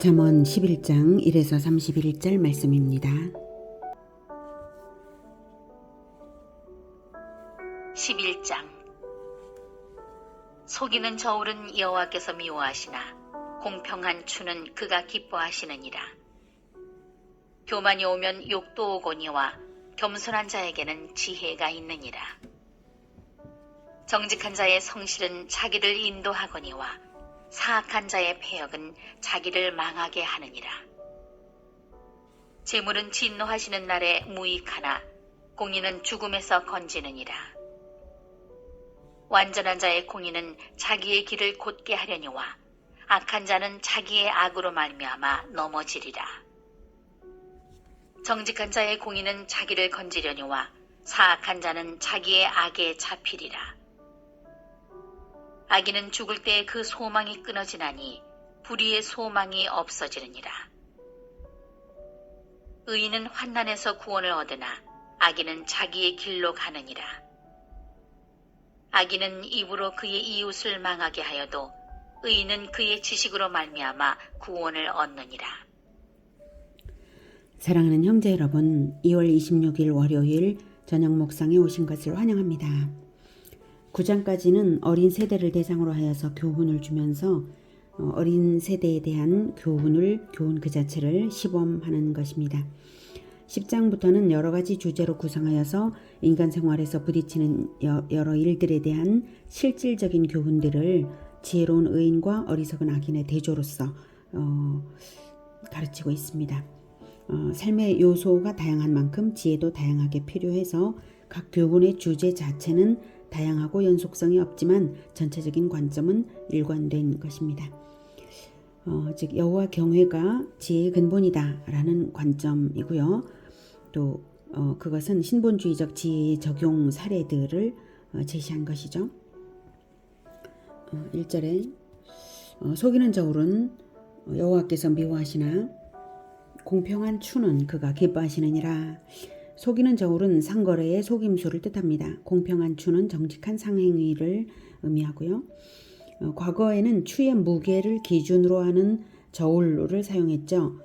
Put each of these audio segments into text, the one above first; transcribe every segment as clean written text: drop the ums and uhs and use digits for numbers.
잠언 11장 1에서 31절 말씀입니다. 11장. 속이는 저울은 여호와께서 미워하시나 공평한 추는 그가 기뻐하시느니라. 교만이 오면 욕도 오거니와 겸손한 자에게는 지혜가 있느니라. 정직한 자의 성실은 자기를 인도하거니와 사악한 자의 패역은 자기를 망하게 하느니라. 재물은 진노하시는 날에 무익하나 공의는 죽음에서 건지느니라. 완전한 자의 공의는 자기의 길을 곧게 하려니와 악한 자는 자기의 악으로 말미암아 넘어지리라. 정직한 자의 공의는 자기를 건지려니와 사악한 자는 자기의 악에 잡히리라. 악인은 죽을 때 그 소망이 끊어지나니 불의의 소망이 없어지느니라. 의인은 환난에서 구원을 얻으나 악인은 자기의 길로 가느니라. 악인은 입으로 그의 이웃을 망하게 하여도 의인은 그의 지식으로 말미암아 구원을 얻느니라. 사랑하는 형제 여러분, 2월 26일 월요일 저녁 목상에 오신 것을 환영합니다. 9장까지는 어린 세대를 대상으로 하여서 교훈을 주면서 어린 세대에 대한 교훈 그 자체를 시범하는 것입니다. 10장부터는 여러 가지 주제로 구성하여서 인간 생활에서 부딪히는 여러 일들에 대한 실질적인 교훈들을 지혜로운 의인과 어리석은 악인의 대조로서 가르치고 있습니다. 삶의 요소가 다양한 만큼 지혜도 다양하게 필요해서 각 교훈의 주제 자체는 다양하고 연속성이 없지만 전체적인 관점은 일관된 것입니다. 즉 여호와 경외가 지혜의 근본이다 라는 관점이고요. 또 그것은 신본주의적 지혜의 적용 사례들을 제시한 것이죠. 1절에 속이는 저울은 여호와께서 미워하시나 공평한 추는 그가 기뻐하시느니라. 속이는 저울은 상거래의 속임수를 뜻합니다. 공평한 추는 정직한 상행위를 의미하고요. 과거에는 추의 무게를 기준으로 하는 저울을 사용했죠.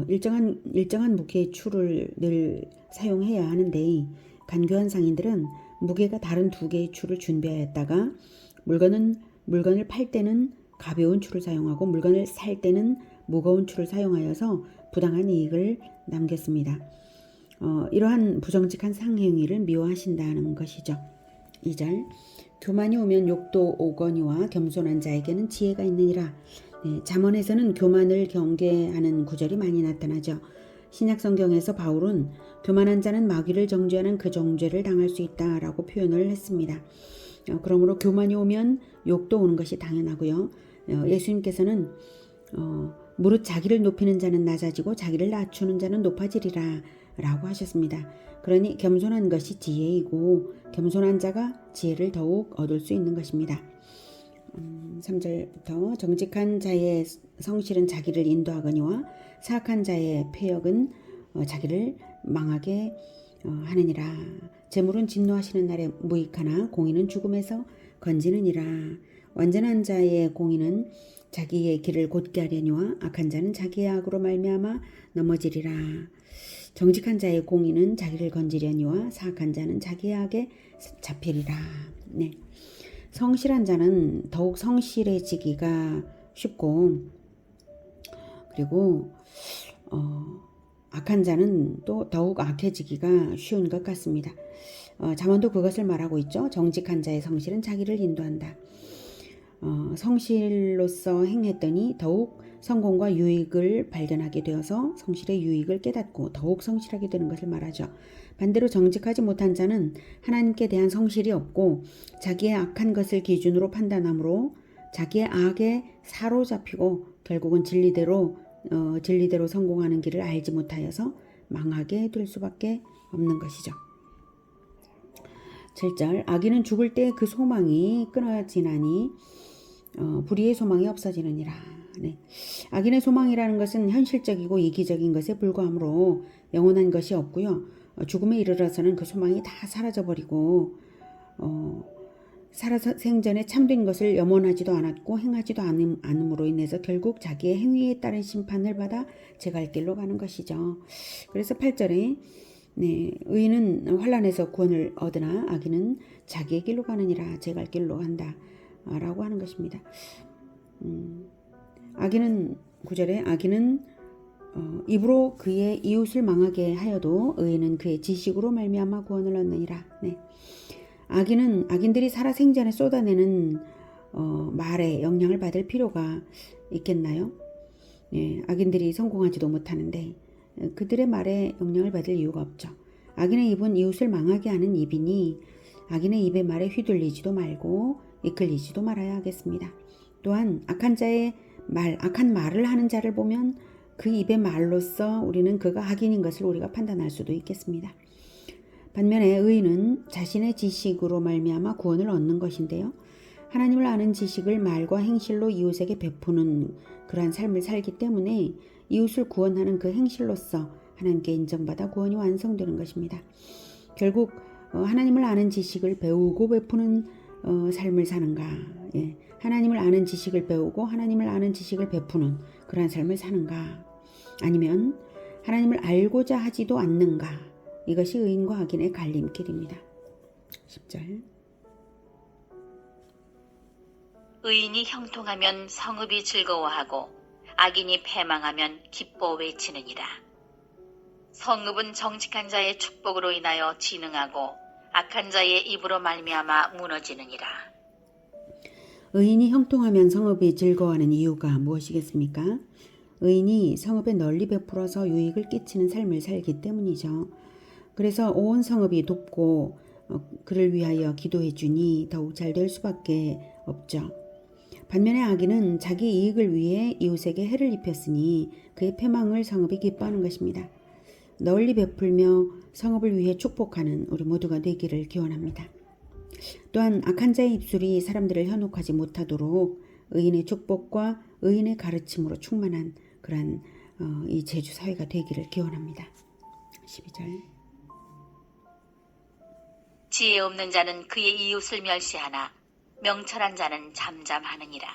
일정한 무게의 추를 늘 사용해야 하는데 간교한 상인들은 무게가 다른 두 개의 추를 준비하였다가 물건을 팔 때는 가벼운 추를 사용하고 물건을 살 때는 무거운 추를 사용하여서 부당한 이익을 남겼습니다. 이러한 부정직한 상행위를 미워하신다는 것이죠. 2절. 교만이 오면 욕도 오거니와 겸손한 자에게는 지혜가 있느니라. 잠언에서는 교만을 경계하는 구절이 많이 나타나죠. 신약성경에서 바울은 교만한 자는 마귀를 정죄하는 그 정죄를 당할 수 있다라고 표현을 했습니다. 그러므로 교만이 오면 욕도 오는 것이 당연하고요. 예수님께서는 무릇 자기를 높이는 자는 낮아지고 자기를 낮추는 자는 높아지리라 라고 하셨습니다. 그러니 겸손한 것이 지혜이고 겸손한 자가 지혜를 더욱 얻을 수 있는 것입니다. 3절부터 정직한 자의 성실은 자기를 인도하거니와 사악한 자의 패역은 자기를 망하게 하느니라. 재물은 진노하시는 날에 무익하나 공의는 죽음에서 건지느니라. 완전한 자의 공의는 자기의 길을 곧게 하려니와 악한 자는 자기의 악으로 말미암아 넘어지리라. 정직한 자의 공의는 자기를 건지려니와 사악한 자는 자기의 악에 잡히리라. 네. 성실한 자는 더욱 성실해지기가 쉽고 그리고 악한 자는 또 더욱 악해지기가 쉬운 것 같습니다. 잠언도 그것을 말하고 있죠. 정직한 자의 성실은 자기를 인도한다. 성실로서 행했더니 더욱 성공과 유익을 발견하게 되어서 성실의 유익을 깨닫고 더욱 성실하게 되는 것을 말하죠. 반대로 정직하지 못한 자는 하나님께 대한 성실이 없고 자기의 악한 것을 기준으로 판단하므로 자기의 악에 사로잡히고 결국은 진리대로 성공하는 길을 알지 못하여서 망하게 될 수밖에 없는 것이죠. 7절. 악인은 죽을 때 그 소망이 끊어지나니 불의의 소망이 없어지느니라. 네. 악인의 소망이라는 것은 현실적이고 이기적인 것에 불과하므로 영원한 것이 없고요. 죽음에 이르러서는 그 소망이 다 사라져버리고 살아생전에 참된 것을 염원하지도 않았고 행하지도 않음으로 인해서 결국 자기의 행위에 따른 심판을 받아 제갈 길로 가는 것이죠. 그래서 8절에 의인은 환난에서 구원을 얻으나 악인은 자기의 길로 가느니라 제갈 길로 간다 라고 하는 것입니다. 악인은 9절에 악인은 입으로 그의 이웃을 망하게 하여도 의인은 그의 지식으로 말미암아 구원을 얻느니라. 악인들이 살아생전에 쏟아내는 말에 영향을 받을 필요가 있겠나요? 악인들이 성공하지도 못하는데 그들의 말에 영향을 받을 이유가 없죠. 악인의 입은 이웃을 망하게 하는 입이니 악인의 입의 말에 휘둘리지도 말고 이끌리지도 말아야 하겠습니다. 또한 악한 말을 하는 자를 보면 그 입의 말로써 우리는 그가 악인인 것을 우리가 판단할 수도 있겠습니다. 반면에 의인은 자신의 지식으로 말미암아 구원을 얻는 것인데요. 하나님을 아는 지식을 말과 행실로 이웃에게 베푸는 그러한 삶을 살기 때문에 이웃을 구원하는 그 행실로서 하나님께 인정받아 구원이 완성되는 것입니다. 결국 하나님을 아는 지식을 배우고 베푸는 삶을 사는가, 하나님을 아는 지식을 배우고 하나님을 아는 지식을 베푸는 그러한 삶을 사는가, 아니면 하나님을 알고자 하지도 않는가, 이것이 의인과 악인의 갈림길입니다. 10절. 의인이 형통하면 성읍이 즐거워하고 악인이 패망하면 기뻐 외치느니라. 성읍은 정직한 자의 축복으로 인하여 진흥하고 악한 자의 입으로 말미암아 무너지느니라. 의인이 형통하면 성읍이 즐거워하는 이유가 무엇이겠습니까? 의인이 성읍에 널리 베풀어서 유익을 끼치는 삶을 살기 때문이죠. 그래서 온 성읍이 돕고 그를 위하여 기도해 주니 더욱 잘 될 수밖에 없죠. 반면에 악인은 자기 이익을 위해 이웃에게 해를 입혔으니 그의 패망을 성읍이 기뻐하는 것입니다. 널리 베풀며 성읍을 위해 축복하는 우리 모두가 되기를 기원합니다. 또한 악한 자의 입술이 사람들을 현혹하지 못하도록 의인의 축복과 의인의 가르침으로 충만한 그러한 이 제주 사회가 되기를 기원합니다. 12절. 지혜 없는 자는 그의 이웃을 멸시하나 명철한 자는 잠잠하느니라.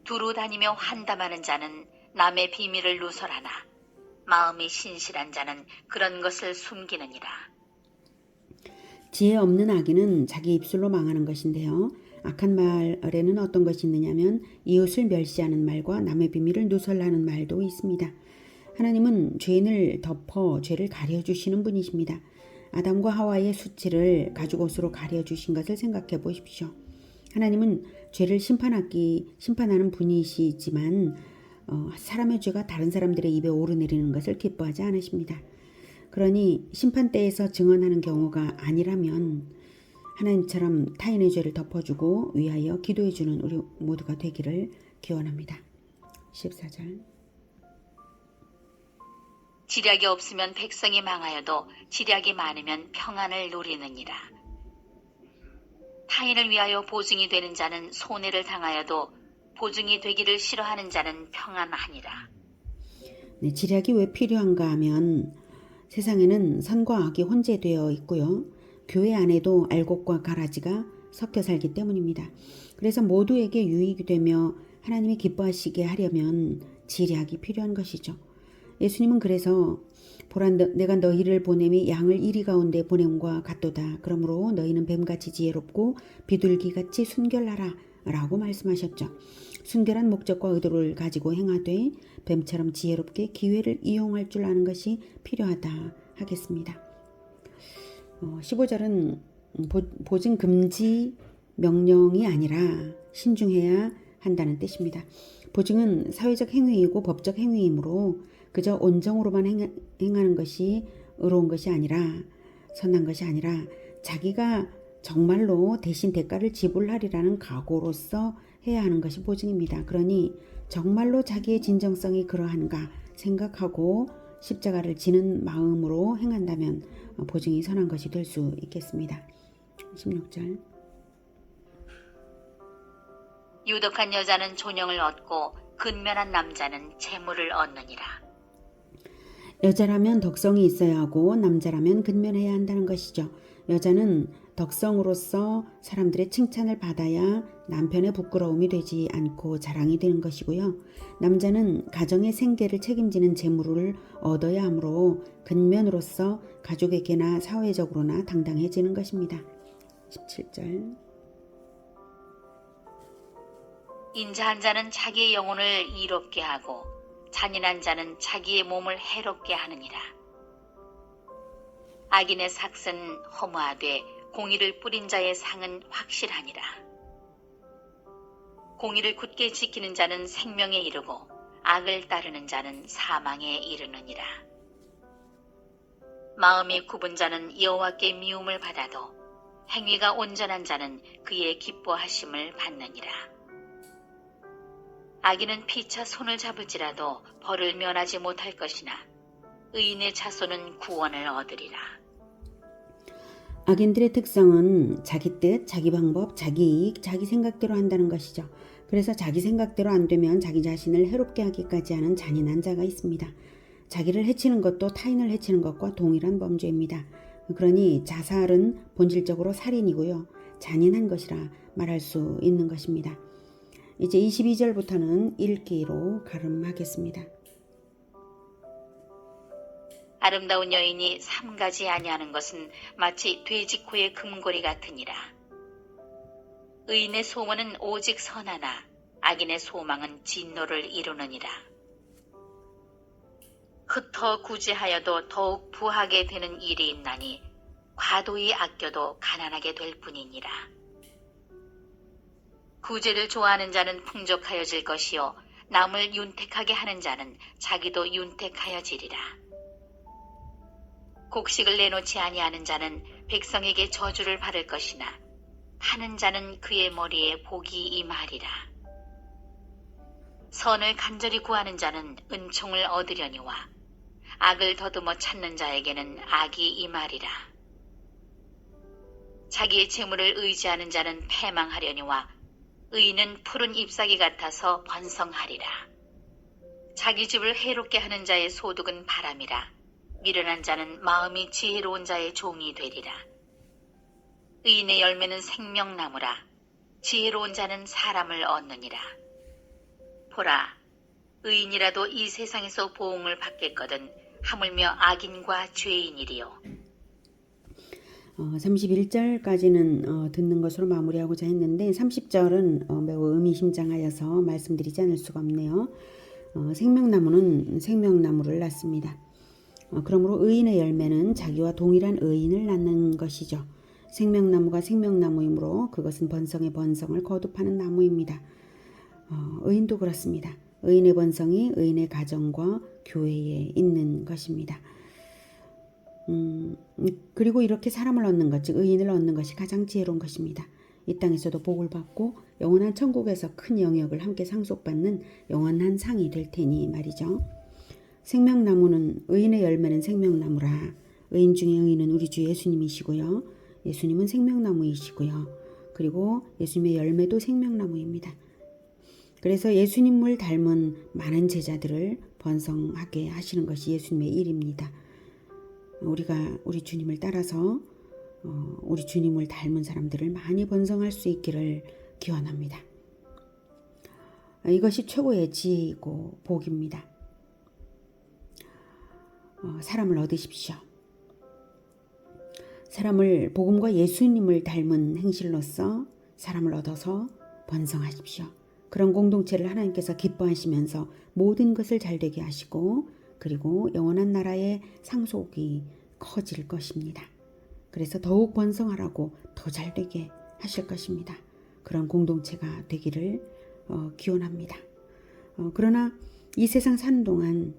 두루 다니며 환담하는 자는 남의 비밀을 누설하나 마음이 신실한 자는 그런 것을 숨기느니라. 지혜 없는 악인은 자기 입술로 망하는 것인데요. 악한 말에는 어떤 것이 있느냐면 이웃을 멸시하는 말과 남의 비밀을 누설하는 말도 있습니다. 하나님은 죄인을 덮어 죄를 가려주시는 분이십니다. 아담과 하와의 수치를 가죽옷으로 가려주신 것을 생각해 보십시오. 하나님은 죄를 심판하는 분이시지만 사람의 죄가 다른 사람들의 입에 오르내리는 것을 기뻐하지 않으십니다. 그러니 심판대에서 증언하는 경우가 아니라면 하나님처럼 타인의 죄를 덮어주고 위하여 기도해주는 우리 모두가 되기를 기원합니다. 14절. 지략이 없으면 백성이 망하여도 지략이 많으면 평안을 누리느니라. 타인을 위하여 보증이 되는 자는 손해를 당하여도 보증이 되기를 싫어하는 자는 평안하니라. 지략이 왜 필요한가 하면 세상에는 선과 악이 혼재되어 있고요. 교회 안에도 알곡과 가라지가 섞여 살기 때문입니다. 그래서 모두에게 유익이 되며 하나님이 기뻐하시게 하려면 지략이 필요한 것이죠. 예수님은 그래서 보라 내가 너희를 보냄이 양을 이리 가운데 보냄과 같도다. 그러므로 너희는 뱀같이 지혜롭고 비둘기같이 순결하라 라고 말씀하셨죠. 순결한 목적과 의도를 가지고 행하되 뱀처럼 지혜롭게 기회를 이용할 줄 아는 것이 필요하다 하겠습니다. 15절은 보증 금지 명령이 아니라 신중해야 한다는 뜻입니다. 보증은 사회적 행위이고 법적 행위이므로 그저 온정으로만 행하는 것이 의로운 것이 아니라 선한 것이 아니라 자기가 정말로 대신 대가를 지불하리라는 각오로서 해야 하는 것이 보증입니다. 그러니 정말로 자기의 진정성이 그러한가 생각하고 십자가를 지는 마음으로 행한다면 보증이 선한 것이 될 수 있겠습니다. 16절. 유덕한 여자는 존영을 얻고 근면한 남자는 재물을 얻느니라. 여자라면 덕성이 있어야 하고 남자라면 근면해야 한다는 것이죠. 여자는 덕성으로서 사람들의 칭찬을 받아야 남편의 부끄러움이 되지 않고 자랑이 되는 것이고요. 남자는 가정의 생계를 책임지는 재물을 얻어야 하므로 근면으로서 가족에게나 사회적으로나 당당해지는 것입니다. 17절. 인자한 자는 자기의 영혼을 이롭게 하고 잔인한 자는 자기의 몸을 해롭게 하느니라. 악인의 삭은 허무하되 공의를 뿌린 자의 상은 확실하니라. 공의를 굳게 지키는 자는 생명에 이르고 악을 따르는 자는 사망에 이르느니라. 마음이 굽은 자는 여호와께 미움을 받아도 행위가 온전한 자는 그의 기뻐하심을 받느니라. 악인은 피차 손을 잡을지라도 벌을 면하지 못할 것이나 의인의 자손은 구원을 얻으리라. 악인들의 특성은 자기 뜻, 자기 방법, 자기 이익, 자기 생각대로 한다는 것이죠. 그래서 자기 생각대로 안 되면 자기 자신을 해롭게 하기까지 하는 잔인한 자가 있습니다. 자기를 해치는 것도 타인을 해치는 것과 동일한 범죄입니다. 그러니 자살은 본질적으로 살인이고요. 잔인한 것이라 말할 수 있는 것입니다. 이제 22절부터는 읽기로 가름하겠습니다. 아름다운 여인이 삼가지 아니하는 것은 마치 돼지 코의 금고리 같으니라. 의인의 소원은 오직 선하나 악인의 소망은 진노를 이루느니라. 흩어 구제하여도 더욱 부하게 되는 일이 있나니 과도히 아껴도 가난하게 될 뿐이니라. 구제를 좋아하는 자는 풍족하여질 것이요 남을 윤택하게 하는 자는 자기도 윤택하여지리라. 곡식을 내놓지 아니하는 자는 백성에게 저주를 받을 것이나 하는 자는 그의 머리에 복이 임하리라. 선을 간절히 구하는 자는 은총을 얻으려니와 악을 더듬어 찾는 자에게는 악이 임하리라. 자기의 재물을 의지하는 자는 패망하려니와 의인은 푸른 잎사귀 같아서 번성하리라. 자기 집을 해롭게 하는 자의 소득은 바람이라. 미련한 자는 마음이 지혜로운 자의 종이 되리라. 의인의 열매는 생명나무라. 지혜로운 자는 사람을 얻느니라. 보라, 의인이라도 이 세상에서 보응을 받겠거든 하물며 악인과 죄인이리요. 31절까지는 듣는 것으로 마무리하고자 했는데 30절은 매우 의미심장하여서 말씀드리지 않을 수가 없네요. 생명나무는 생명나무를 낳습니다. 그러므로 의인의 열매는 자기와 동일한 의인을 낳는 것이죠. 생명나무가 생명나무이므로 그것은 번성의 번성을 거듭하는 나무입니다. 의인도 그렇습니다. 의인의 번성이 의인의 가정과 교회에 있는 것입니다. 그리고 이렇게 사람을 얻는 것, 즉 의인을 얻는 것이 가장 지혜로운 것입니다. 이 땅에서도 복을 받고 영원한 천국에서 큰 영역을 함께 상속받는 영원한 상이 될 테니 말이죠. 생명나무는 의인의 열매는 생명나무라. 의인 중에 의인은 우리 주 예수님이시고요. 예수님은 생명나무이시고요. 그리고 예수님의 열매도 생명나무입니다. 그래서 예수님을 닮은 많은 제자들을 번성하게 하시는 것이 예수님의 일입니다. 우리가 우리 주님을 따라서 우리 주님을 닮은 사람들을 많이 번성할 수 있기를 기원합니다. 이것이 최고의 지혜이고 복입니다. 사람을 얻으십시오. 사람을 복음과 예수님을 닮은 행실로서 사람을 얻어서 번성하십시오. 그런 공동체를 하나님께서 기뻐하시면서 모든 것을 잘되게 하시고 그리고 영원한 나라의 상속이 커질 것입니다. 그래서 더욱 번성하라고 더 잘되게 하실 것입니다. 그런 공동체가 되기를 기원합니다. 그러나 이 세상 사는 동안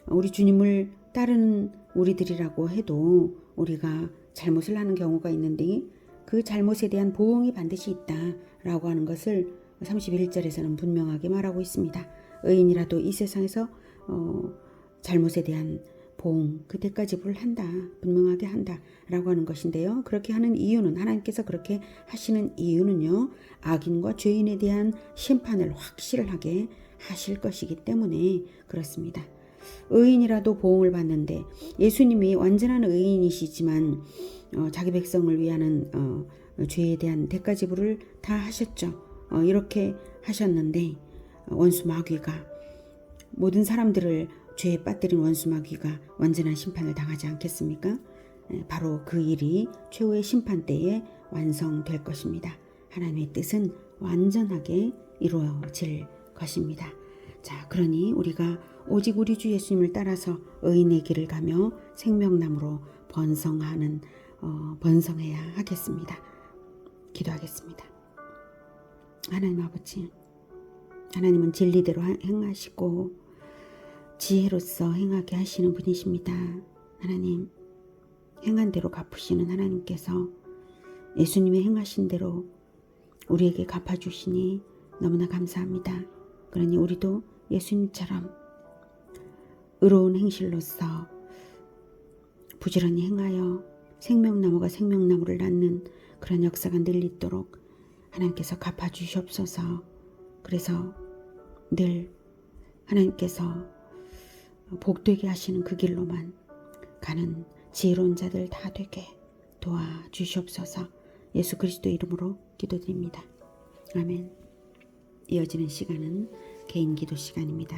우리 주님을 따르는 우리들이라고 해도 우리가 잘못을 하는 경우가 있는데 그 잘못에 대한 보응이 반드시 있다라고 하는 것을 31절에서는 분명하게 말하고 있습니다. 의인이라도 이 세상에서 잘못에 대한 보응, 그 대가지불을 한다, 분명하게 한다라고 하는 것인데요. 그렇게 하는 이유는 하나님께서 그렇게 하시는 이유는요. 악인과 죄인에 대한 심판을 확실하게 하실 것이기 때문에 그렇습니다. 의인이라도 보응을 받는데 예수님이 완전한 의인이시지만 자기 백성을 위하는 죄에 대한 대가 지불을 다 하셨죠. 이렇게 하셨는데 원수 마귀가 모든 사람들을 죄에 빠뜨린 원수 마귀가 완전한 심판을 당하지 않겠습니까? 바로 그 일이 최후의 심판 때에 완성될 것입니다. 하나님의 뜻은 완전하게 이루어질 것입니다. 자, 그러니 우리가 오직 우리 주 예수님을 따라서 의인의 길을 가며 생명나무로 번성해야 하겠습니다. 기도하겠습니다. 하나님 아버지, 하나님은 진리대로 행하시고 지혜로서 행하게 하시는 분이십니다. 하나님, 행한 대로 갚으시는 하나님께서 예수님이 행하신 대로 우리에게 갚아주시니 너무나 감사합니다. 그러니 우리도 예수님처럼 의로운 행실로서 부지런히 행하여 생명나무가 생명나무를 낳는 그런 역사가 늘 있도록 하나님께서 갚아주시옵소서. 그래서 늘 하나님께서 복되게 하시는 그 길로만 가는 지혜로운 자들 다 되게 도와주시옵소서. 예수 그리스도 이름으로 기도드립니다. 아멘. 이어지는 시간은 개인 기도 시간입니다.